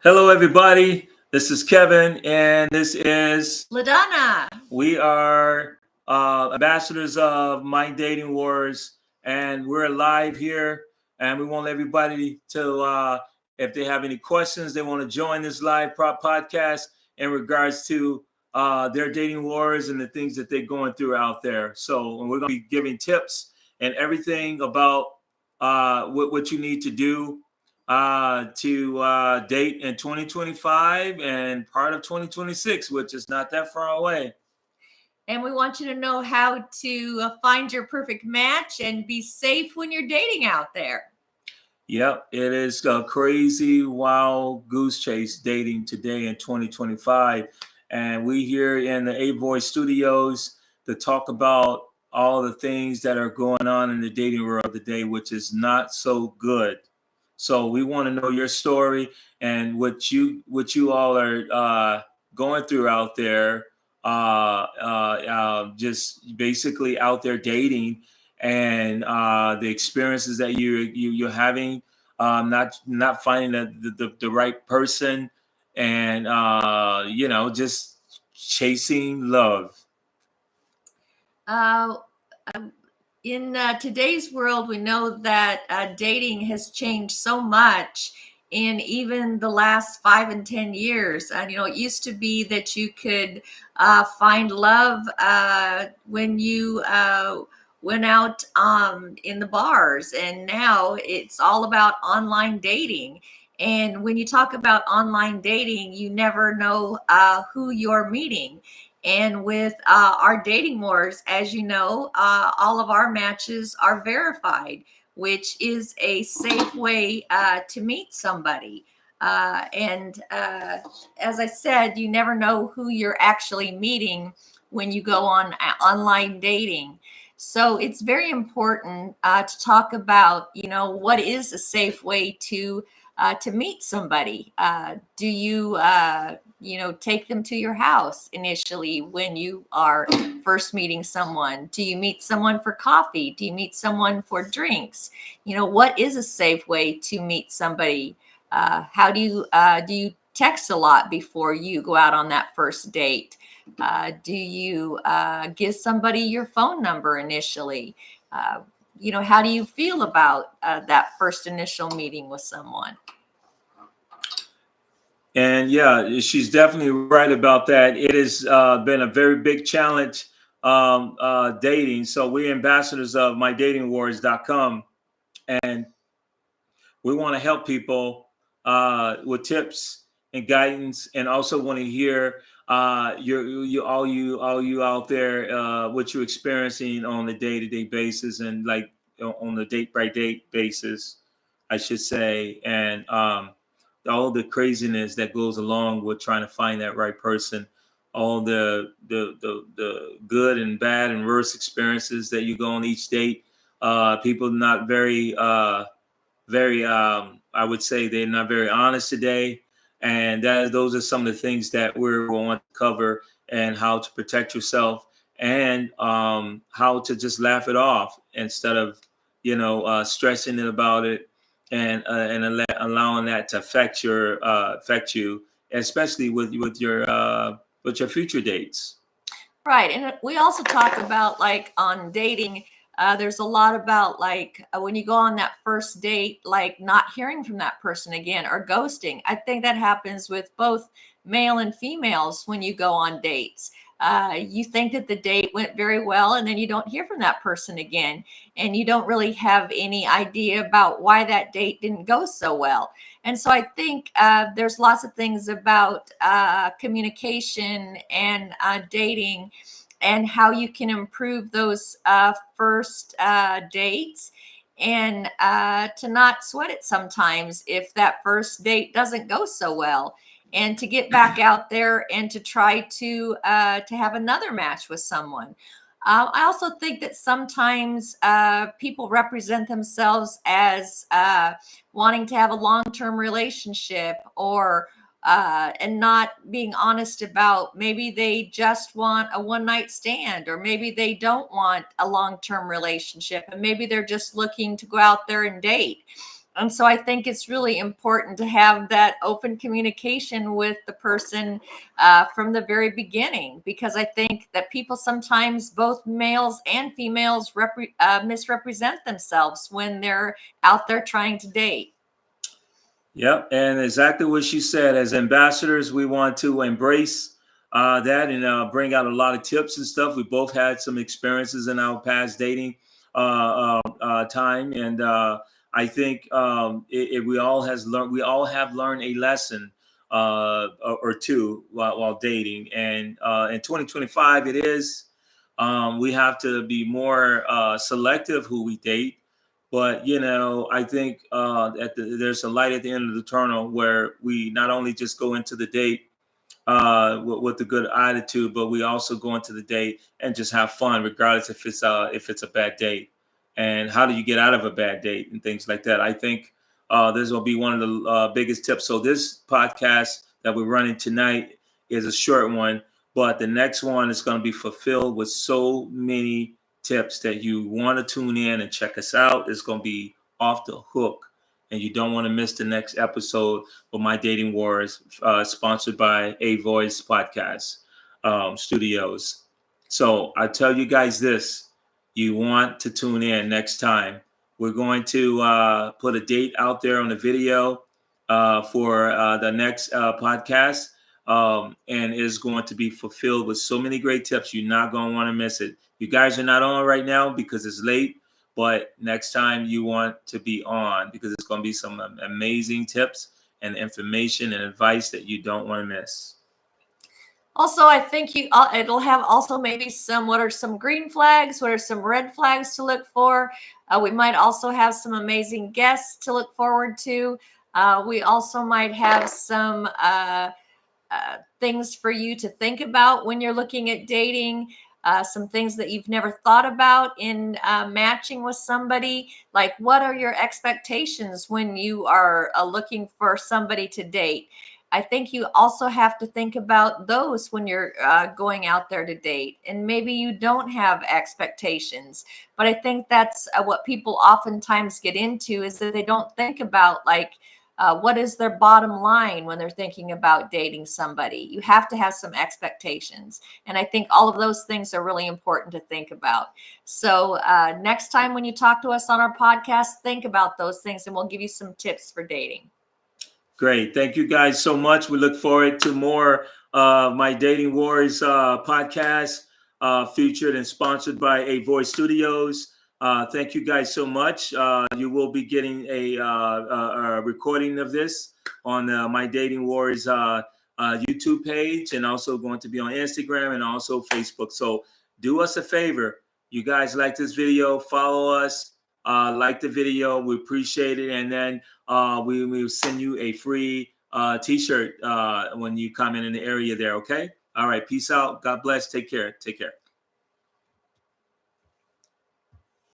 Hello, everybody. This is Kevin, and this is LaDonna. we are ambassadors of Mind Dating Wars, and we're live here. And we want everybody to, if they have any questions, they want to join this live podcast in regards to their dating wars and the things that they're going through out there. So, and we're going to be giving tips and everything about what you need to do to date in 2025 and part of 2026, which is not that far away. And we want you to know how to find your perfect match and be safe when you're dating out there. Yep, it is a crazy, wild goose chase dating today in 2025. And we here in the A Voice studios to talk about all the things that are going on in the dating world today, which is not so good. So we want to know your story and what you all are going through out there, just basically out there dating, and the experiences that you're having, not finding the right person, and just chasing love. Uh, in today's world, we know that dating has changed so much in even the last 5 and 10 years. It used to be that you could find love when you went out in the bars, and now it's all about online dating. And when you talk about online dating, you never know who you're meeting. And with our dating wars, as you know, all of our matches are verified, which is a safe way to meet somebody. And as I said, you never know who you're actually meeting when you go on online dating. So it's very important to talk about, what is a safe way to meet somebody. Do you, take them to your house initially when you are first meeting someone? Do you meet someone for coffee? Do you meet someone for drinks? What is a safe way to meet somebody? How do you text a lot before you go out on that first date? Do you give somebody your phone number initially? How do you feel about that first initial meeting with someone? And yeah, she's definitely right about that. It has been a very big challenge dating. So we're ambassadors of mydatingwars.com, and we want to help people with tips and guidance, and also want to hear all you out there, what you're experiencing on a day-to-day basis, and like on the date by date basis, I should say, and all the craziness that goes along with trying to find that right person, all the good and bad and worse experiences that you go on each date. People not very I would say they're not very honest today, and that those are some of the things that we're going to cover, and how to protect yourself, and how to just laugh it off instead of stressing it about it, and allowing that to affect you, especially with your future dates. Right. And we also talk about, like, on dating, there's a lot about, like, when you go on that first date, like not hearing from that person again or ghosting. I think that happens with both male and females when you go on dates. You think that the date went very well, and then you don't hear from that person again. And you don't really have any idea about why that date didn't go so well. And so I think there's lots of things about communication and dating, and how you can improve those first dates, and to not sweat it sometimes if that first date doesn't go so well, and to get back out there and to try to have another match with someone. I also think that sometimes people represent themselves as wanting to have a long-term relationship, or and not being honest about, maybe they just want a one night stand, or maybe they don't want a long term relationship, and maybe they're just looking to go out there and date. And so I think it's really important to have that open communication with the person from the very beginning, because I think that people sometimes, both males and females, misrepresent themselves when they're out there trying to date. Yep, and exactly what she said. As ambassadors, we want to embrace that and bring out a lot of tips and stuff. We both had some experiences in our past dating time, and I think we all has learned. We all have learned a lesson or two while dating. And in 2025, it is we have to be more selective who we date. But I think there's a light at the end of the tunnel where we not only just go into the date with a good attitude, but we also go into the date and just have fun, regardless if it's a bad date. And how do you get out of a bad date and things like that? I think this will be one of the biggest tips. So this podcast that we're running tonight is a short one, but the next one is going to be fulfilled with so many tips that you want to tune in and check us out. It's going to be off the hook, and you don't want to miss the next episode of My Dating Wars, sponsored by A Voice Podcast Studios. So I tell you guys this: you want to tune in next time. We're going to put a date out there on the video for the next podcast. And is going to be fulfilled with so many great tips. You're not going to want to miss it. You guys are not on right now because it's late, but next time you want to be on, because it's going to be some amazing tips and information and advice that you don't want to miss. Also, I think it'll have also maybe what are some green flags, what are some red flags to look for. We might also have some amazing guests to look forward to. We also might have some things for you to think about when you're looking at dating, some things that you've never thought about in matching with somebody. Like, what are your expectations when you are looking for somebody to date? I think you also have to think about those when you're going out there to date. And maybe you don't have expectations, but I think that's what people oftentimes get into, is that they don't think about, like, what is their bottom line when they're thinking about dating somebody. You have to have some expectations. And I think all of those things are really important to think about. So next time when you talk to us on our podcast, think about those things and we'll give you some tips for dating. Great. Thank you guys so much. We look forward to more My Dating Wars podcast, featured and sponsored by A Voice Studios. Thank you guys so much. You will be getting a recording of this on My Dating Wars YouTube page, and also going to be on Instagram and also Facebook. So do us a favor. You guys like this video, follow us, like the video. We appreciate it. And then we will send you a free t-shirt when you come in the area there. Okay. All right. Peace out. God bless. Take care. Take care.